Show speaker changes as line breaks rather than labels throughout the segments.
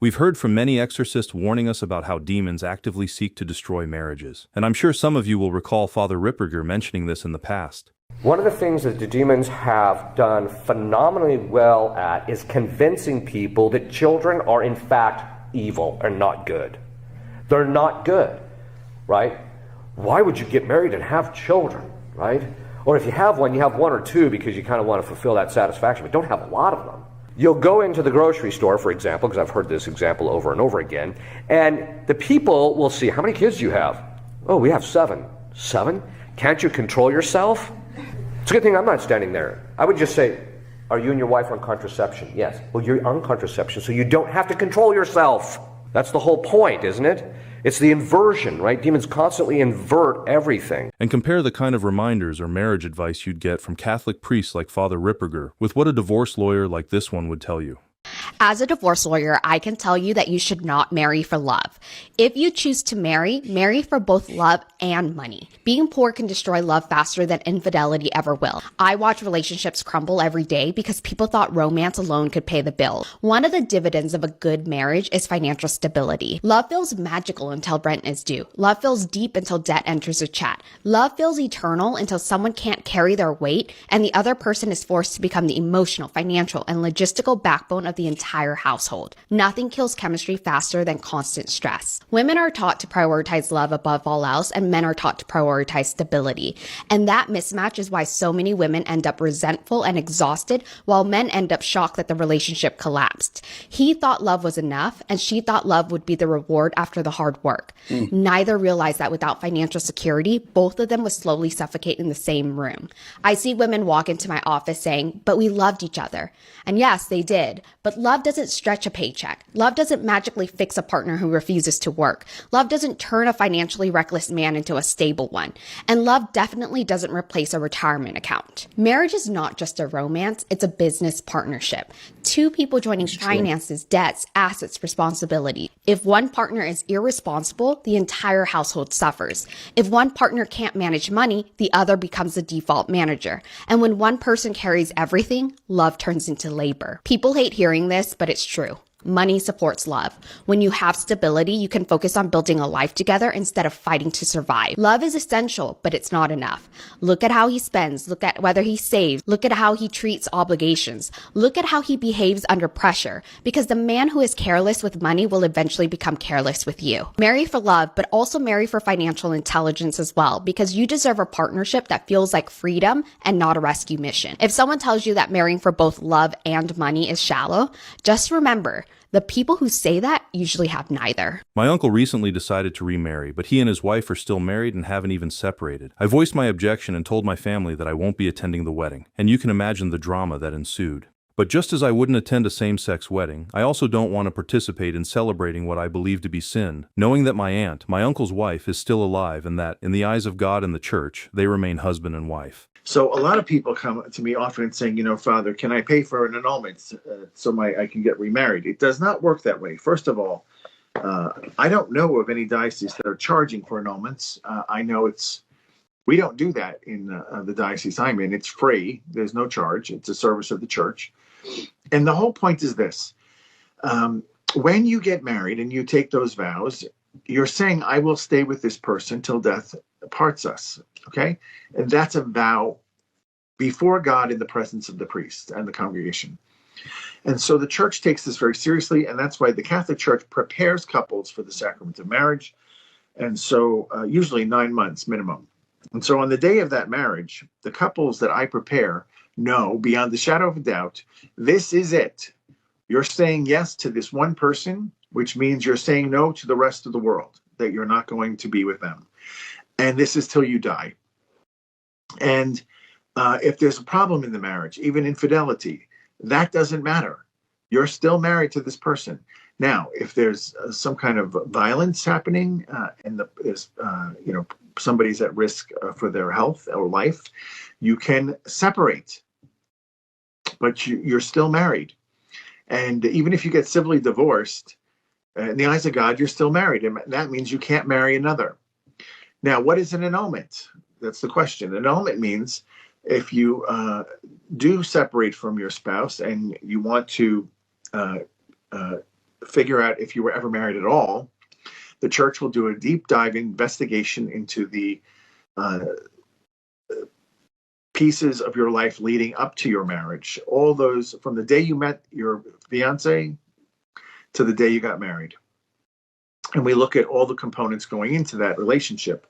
We've heard from many exorcists warning us about how demons actively seek to destroy marriages, and I'm sure some of you will recall Father Ripperger mentioning this in the past.
One of the things that the demons have done phenomenally well at is convincing people that children are in fact evil and not good. They're not good, right? Why would you get married and have children, right? Or if you have one or two because you kind of want to fulfill that satisfaction, but don't have a lot of them. You'll go into the grocery store, for example, because I've heard this example over and over again, and the people will see, how many kids do you have? Oh, we have 7. 7? Can't you control yourself? It's a good thing I'm not standing there. I would just say, are you and your wife on contraception? Yes. Well, you're on contraception, so you don't have to control yourself. That's the whole point, isn't it? It's the inversion, right? Demons constantly invert everything.
And compare the kind of reminders or marriage advice you'd get from Catholic priests like Father Ripperger with what a divorce lawyer like this one would tell you.
As a divorce lawyer, I can tell you that you should not marry for love. If you choose to marry for both love and money. Being poor can destroy love faster than infidelity ever will. I watch relationships crumble every day because people thought romance alone could pay the bill. One of the dividends of a good marriage is financial stability. Love feels magical until rent is due. Love feels deep until debt enters a chat. Love feels eternal until someone can't carry their weight and the other person is forced to become the emotional, financial, and logistical backbone of the entire household. Nothing kills chemistry faster than constant stress. Women are taught to prioritize love above all else, and men are taught to prioritize stability. And that mismatch is why so many women end up resentful and exhausted, while men end up shocked that the relationship collapsed. He thought love was enough, and she thought love would be the reward after the hard work. Neither realized that without financial security, both of them would slowly suffocate in the same room. I see women walk into my office saying, but we loved each other. And yes, they did. But love doesn't stretch a paycheck. Love doesn't magically fix a partner who refuses to work. Love doesn't turn a financially reckless man into a stable one. And love definitely doesn't replace a retirement account. Marriage is not just a romance, it's a business partnership. Two people joining finances, debts, assets, responsibility. If one partner is irresponsible, the entire household suffers. If one partner can't manage money, the other becomes the default manager. And when one person carries everything, love turns into labor. People hate hearing this, but it's true. Money supports love. When you have stability, you can focus on building a life together instead of fighting to survive. Love is essential, but it's not enough. Look at how he spends. Look at whether he saves. Look at how he treats obligations. Look at how he behaves under pressure. Because the man who is careless with money will eventually become careless with you. Marry for love, but also marry for financial intelligence as well, because you deserve a partnership that feels like freedom and not a rescue mission. If someone tells you that marrying for both love and money is shallow, just remember, the people who say that usually have neither.
My uncle recently decided to remarry, but he and his wife are still married and haven't even separated. I voiced my objection and told my family that I won't be attending the wedding, and you can imagine the drama that ensued. But just as I wouldn't attend a same-sex wedding, I also don't want to participate in celebrating what I believe to be sin, knowing that my aunt, my uncle's wife, is still alive and that, in the eyes of God and the church, they remain husband and wife.
So a lot of people come to me often saying, Father, can I pay for an annulment so I can get remarried? It does not work that way. First of all, I don't know of any dioceses that are charging for annulments. I know we don't do that in the diocese I'm in. It's free. There's no charge. It's a service of the church. And the whole point is this. When you get married and you take those vows, you're saying, I will stay with this person till death parts us. Okay? And that's a vow before God in the presence of the priest and the congregation. And so the church takes this very seriously, and that's why the Catholic Church prepares couples for the sacrament of marriage. And so usually 9 months minimum. And so on the day of that marriage, the couples that I prepare know beyond the shadow of a doubt, this is it. You're saying yes to this one person, which means you're saying no to the rest of the world, that you're not going to be with them. And this is till you die. And if there's a problem in the marriage, even infidelity, that doesn't matter. You're still married to this person. Now, if there's some kind of violence happening and there's, somebody's at risk for their health or life, you can separate, but you're still married. And even if you get civilly divorced, in the eyes of God, you're still married. And that means you can't marry another. Now, what is an annulment? That's the question. Annulment means if you do separate from your spouse and you want to figure out if you were ever married at all, the church will do a deep dive investigation into the pieces of your life leading up to your marriage. All those from the day you met your fiance to the day you got married. And we look at all the components going into that relationship.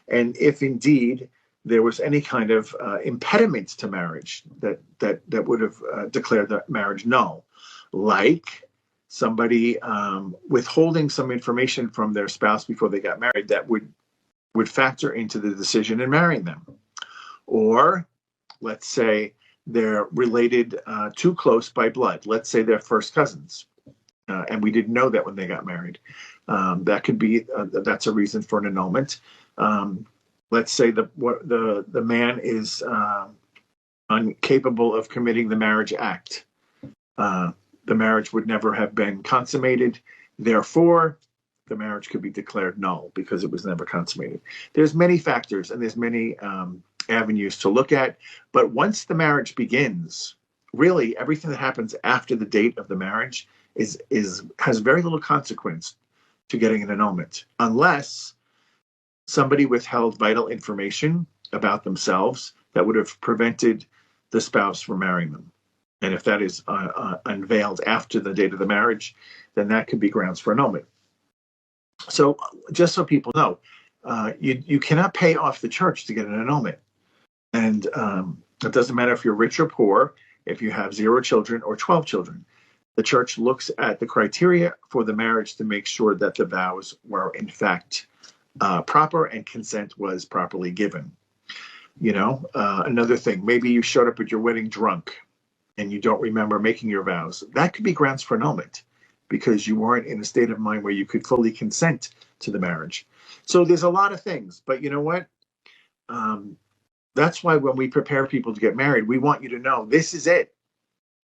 And if indeed there was any kind of impediment to marriage that would have declared the marriage null, like somebody withholding some information from their spouse before they got married, that would factor into the decision in marrying them. Or let's say they're related too close by blood. Let's say they're first cousins. And we didn't know that when they got married. That could be that's a reason for an annulment. Let's say the man is incapable of committing the marriage act. The marriage would never have been consummated. Therefore, the marriage could be declared null because it was never consummated. There's many factors and there's many avenues to look at. But once the marriage begins, really everything that happens after the date of the marriage has very little consequence to getting an annulment, unless somebody withheld vital information about themselves that would have prevented the spouse from marrying them. And if that is unveiled after the date of the marriage, then that could be grounds for annulment. So just so people know, you cannot pay off the church to get an annulment. And it doesn't matter if you're rich or poor, if you have 0 children or 12 children. The church looks at the criteria for the marriage to make sure that the vows were in fact proper and consent was properly given. Another thing, maybe you showed up at your wedding drunk and you don't remember making your vows. That could be grounds for annulment because you weren't in a state of mind where you could fully consent to the marriage. So there's a lot of things, but you know what? That's why when we prepare people to get married, we want you to know this is it.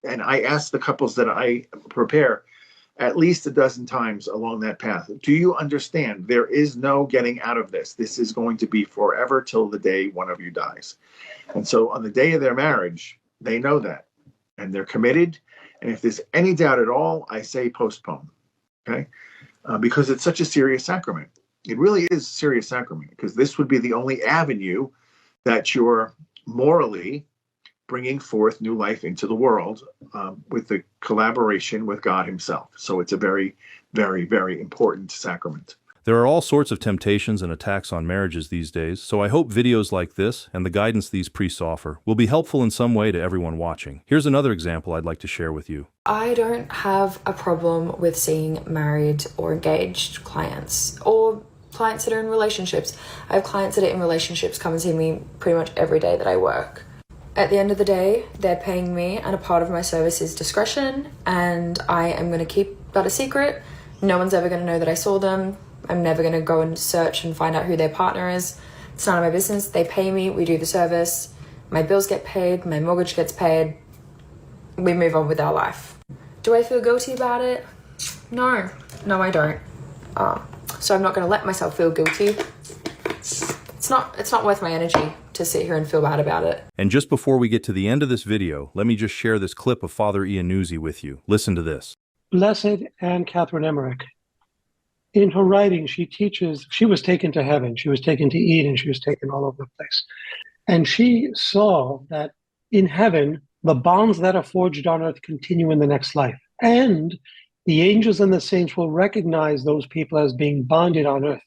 And I ask the couples that I prepare at least a dozen times along that path. Do you understand? There is no getting out of this. This is going to be forever till the day one of you dies. And so on the day of their marriage, they know that. And they're committed. And if there's any doubt at all, I say postpone. Okay? Because it's such a serious sacrament. It really is a serious sacrament because this would be the only avenue that you're morally bringing forth new life into the world with the collaboration with God himself. So it's a very, very, very important sacrament.
There are all sorts of temptations and attacks on marriages these days, so I hope videos like this and the guidance these priests offer will be helpful in some way to everyone watching. Here's another example I'd like to share with you.
I don't have a problem with seeing married or engaged clients or clients that are in relationships. I have clients that are in relationships come and see me pretty much every day that I work. At the end of the day, they're paying me, and a part of my service is discretion, and I am going to keep that a secret. No one's ever going to know that I saw them. I'm never going to go and search and find out who their partner is. It's none of my business. They pay me, we do the service, my bills get paid, my mortgage gets paid, we move on with our life. Do I feel guilty about it? No, I don't. So I'm not going to let myself feel guilty. It's not worth my energy to sit here and feel bad about it.
And just before we get to the end of this video, let me just share this clip of Father Iannuzzi with you. Listen to this.
Blessed Anne Catherine Emmerich. In her writing, she teaches, she was taken to heaven, she was taken to Eden, she was taken all over the place. And she saw that in heaven, the bonds that are forged on earth continue in the next life. And the angels and the saints will recognize those people as being bonded on earth.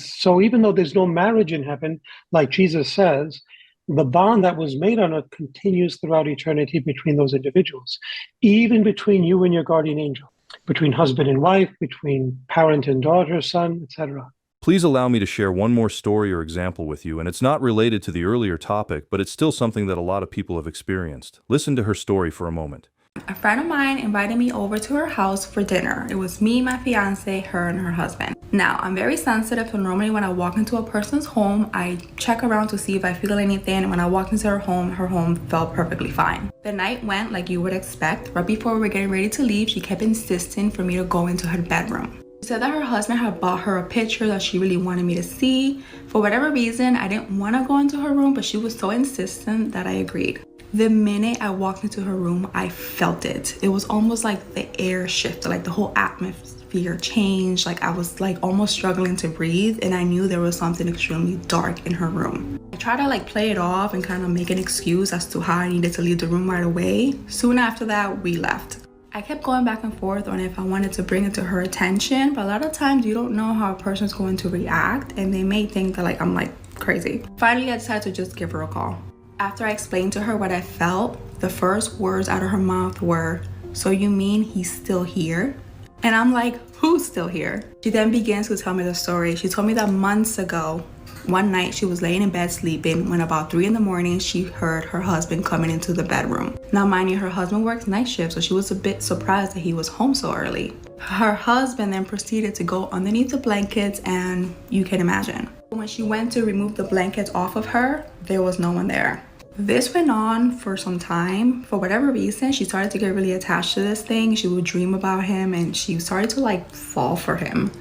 So even though there's no marriage in heaven, like Jesus says, the bond that was made on earth continues throughout eternity between those individuals, even between you and your guardian angel, between husband and wife, between parent and daughter, son, etc.
Please allow me to share one more story or example with you, and it's not related to the earlier topic, but it's still something that a lot of people have experienced. Listen to her story for a moment.
A friend of mine invited me over to her house for dinner. It was me, my fiance, her, and her husband. Now, I'm very sensitive, so normally when I walk into a person's home, I check around to see if I feel anything, and when I walked into her home felt perfectly fine. The night went like you would expect. Right before we were getting ready to leave, she kept insisting for me to go into her bedroom. She said that her husband had bought her a picture that she really wanted me to see. For whatever reason, I didn't want to go into her room, but she was so insistent that I agreed. The minute I walked into her room, I felt it. It was almost like the air shifted, like the whole atmosphere changed. Like I was like almost struggling to breathe, and I knew there was something extremely dark in her room. I tried to like play it off and kind of make an excuse as to how I needed to leave the room right away. Soon after that, we left. I kept going back and forth on if I wanted to bring it to her attention, but a lot of times you don't know how a person's going to react, and they may think that like I'm like crazy. Finally, I decided to just give her a call. After I explained to her what I felt, the first words out of her mouth were, "So you mean he's still here?" And I'm like, who's still here? She then begins to tell me the story. She told me that months ago, one night she was laying in bed sleeping when about 3 a.m. she heard her husband coming into the bedroom. Now mind you, her husband works night shift, so she was a bit surprised that he was home so early. Her husband then proceeded to go underneath the blankets, and you can imagine. When she went to remove the blankets off of her, there was no one there. This went on for some time. For whatever reason, she started to get really attached to this thing. She would dream about him, and she started to like fall for him.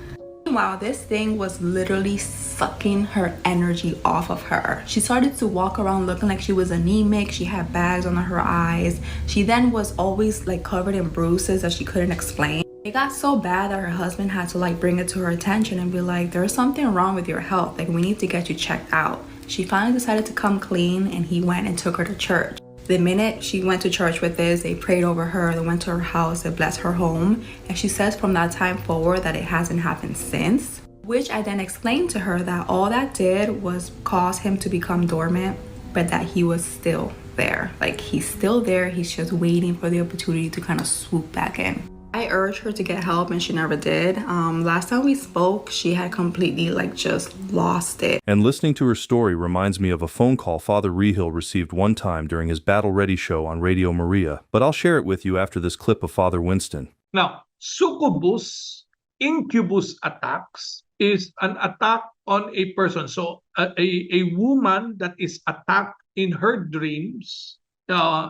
Meanwhile, this thing was literally sucking her energy off of her. She started to walk around looking like she was anemic. She had bags under her eyes. She then was always like covered in bruises that she couldn't explain. It got so bad that her husband had to like bring it to her attention and be like, there's something wrong with your health. Like we need to get you checked out. She finally decided to come clean, and he went and took her to church. The minute she went to church with this, they prayed over her, they went to her house, they blessed her home. And she says from that time forward that it hasn't happened since. Which I then explained to her that all that did was cause him to become dormant, but that he was still there. Like he's still there, he's just waiting for the opportunity to kind of swoop back in. I urged her to get help, and she never did. Last time we spoke, she had completely like just lost it.
And listening to her story reminds me of a phone call Father Reehil received one time during his Battle Ready show on Radio Maria, but I'll share it with you after this clip of Father Winston.
Now, succubus, incubus attacks is an attack on a person. So a woman that is attacked in her dreams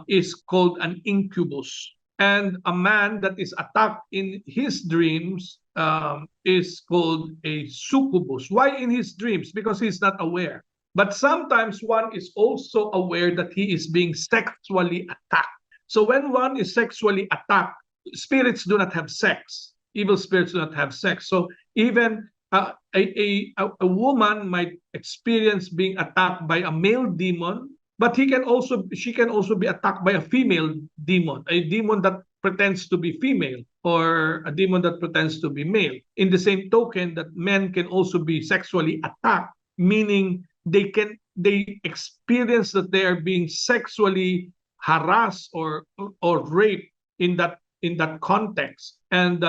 is called an incubus. And a man that is attacked in his dreams is called a succubus. Why in his dreams? Because he's not aware. But sometimes one is also aware that he is being sexually attacked. So when one is sexually attacked, spirits do not have sex. Evil spirits do not have sex. So even a woman might experience being attacked by a male demon, but she can also be attacked by a female demon, a demon that pretends to be female, or a demon that pretends to be male. In the same token, that men can also be sexually attacked, meaning they experience that they are being sexually harassed or raped in that context, and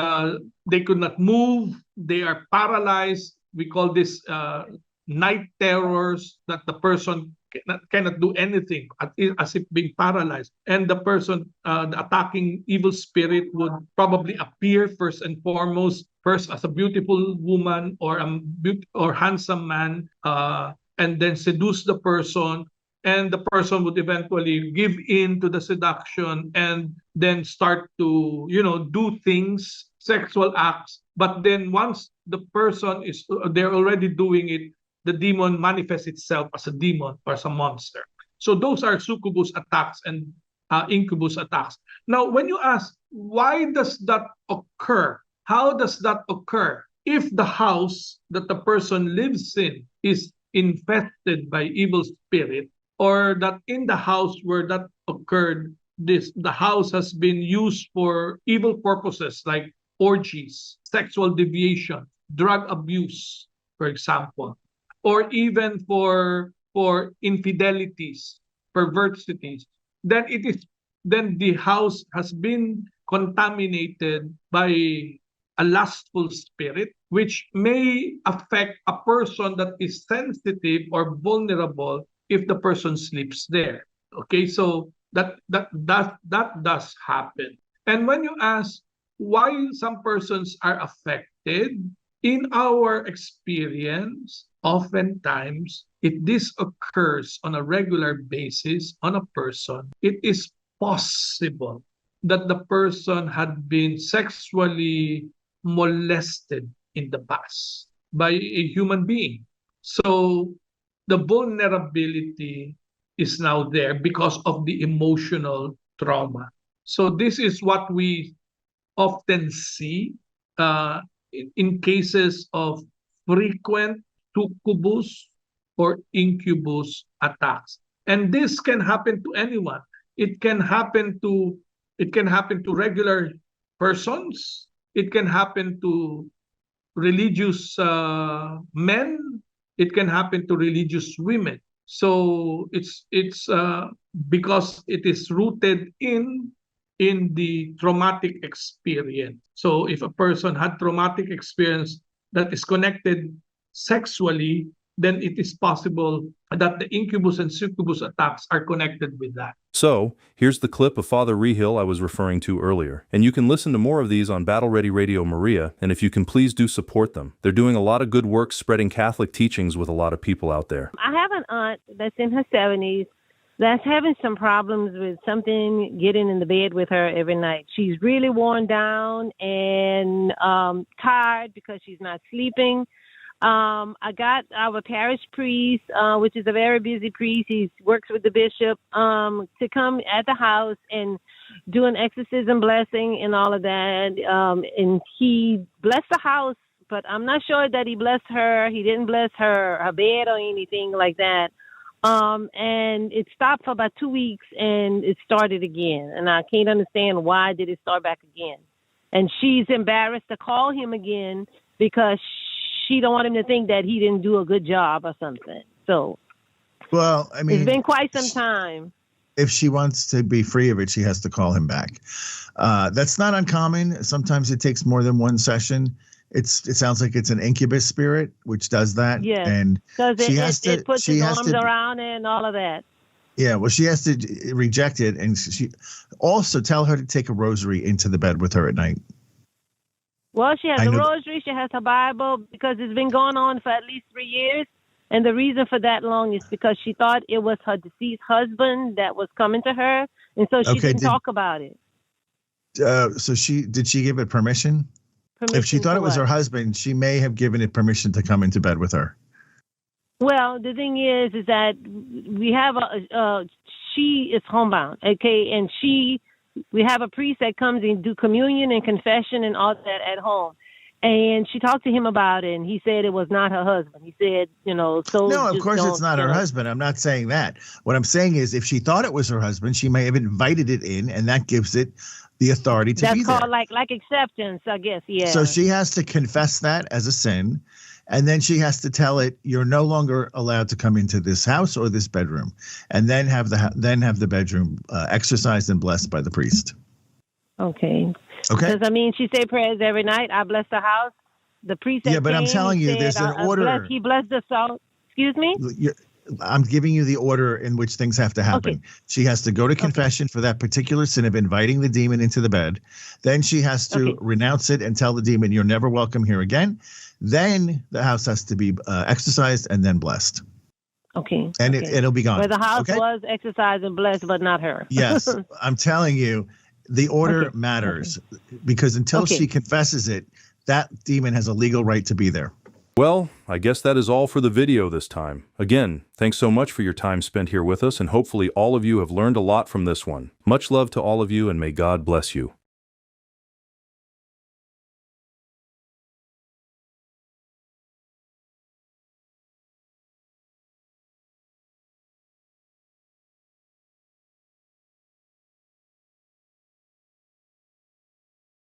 they could not move. They are paralyzed. We call this night terrors, that the person cannot do anything, as if being paralyzed. And the person, the attacking evil spirit, would probably appear first and foremost, first as a beautiful woman or handsome man, and then seduce the person. And the person would eventually give in to the seduction and then start to, do things, sexual acts. But then once the person they're already doing it, the demon manifests itself as a demon or as a monster. So those are succubus attacks and incubus attacks. Now, when you ask, why does that occur? How does that occur? If the house that the person lives in is infested by evil spirit, or that in the house where that occurred, the house has been used for evil purposes like orgies, sexual deviation, drug abuse, for example, or even for infidelities, perversities, then the house has been contaminated by a lustful spirit, which may affect a person that is sensitive or vulnerable if the person sleeps there. Okay, so that does happen. And when you ask why some persons are affected, in our experience, oftentimes, if this occurs on a regular basis on a person, it is possible that the person had been sexually molested in the past by a human being. So the vulnerability is now there because of the emotional trauma. So this is what we often see in cases of frequent succubus or incubus attacks. And this can happen to anyone. It can happen to regular persons. It can happen to religious men. It can happen to religious women. So it's because it is rooted in the traumatic experience. So if a person had traumatic experience that is connected sexually, then it is possible that the incubus and succubus attacks are connected with that.
So, here's the clip of Father Reehil I was referring to earlier, and you can listen to more of these on Battle Ready Radio Maria, and if you can please do support them. They're doing a lot of good work spreading Catholic teachings with a lot of people out there.
I have an aunt that's in her 70s that's having some problems with something getting in the bed with her every night. She's really worn down and tired because she's not sleeping. I got our parish priest, which is a very busy priest. He works with the bishop, to come at the house and do an exorcism blessing and all of that. And he blessed the house, but I'm not sure that he blessed her. He didn't bless her bed or anything like that. And it stopped for about 2 weeks and it started again. And I can't understand why did it start back again. And she's embarrassed to call him again because she don't want him to think that he didn't do a good job or something. So,
well, I mean,
it's been quite some time.
If she wants to be free of it, she has to call him back. That's not uncommon. Sometimes it takes more than one session. It sounds like it's an incubus spirit, which does that.
Yeah,
and
because it puts his arms around it and all of that.
Yeah, well, she has to reject it, and she also tell her to take a rosary into the bed with her at night.
Well, she has a rosary, she has a Bible, because it's been going on for at least 3 years. And the reason for that long is because she thought it was her deceased husband that was coming to her. And so she didn't talk about it.
So did she give it permission? If she thought it was her husband, she may have given it permission to come into bed with her.
Well, the thing is that we have she is homebound, okay? And we have a priest that comes and do communion and confession and all that at home. And she talked to him about it, and he said it was not her husband. He said, so... No,
of course it's not her husband. I'm not saying that. What I'm saying is if she thought it was her husband, she may have invited it in, and that gives it the authority to be there.
That's called like acceptance, I guess, yeah.
So she has to confess that as a sin, and then she has to tell it, you're no longer allowed to come into this house or this bedroom, and then have the bedroom exorcised and blessed by the priest.
Okay. Because, she said prayers every night. I bless the house. The priest
but I'm telling you, there's an order.
He blessed the salt. Excuse me?
I'm giving you the order in which things have to happen. Okay. She has to go to confession for that particular sin of inviting the demon into the bed. Then she has to renounce it and tell the demon, you're never welcome here again. Then the house has to be exorcised and then blessed.
Okay.
And it'll be gone.
Where the house was exorcised and blessed, but not her.
Yes. I'm telling you, the order matters because until she confesses it, that demon has a legal right to be there.
Well, I guess that is all for the video this time. Again, thanks so much for your time spent here with us, and hopefully all of you have learned a lot from this one. Much love to all of you, and may God bless you.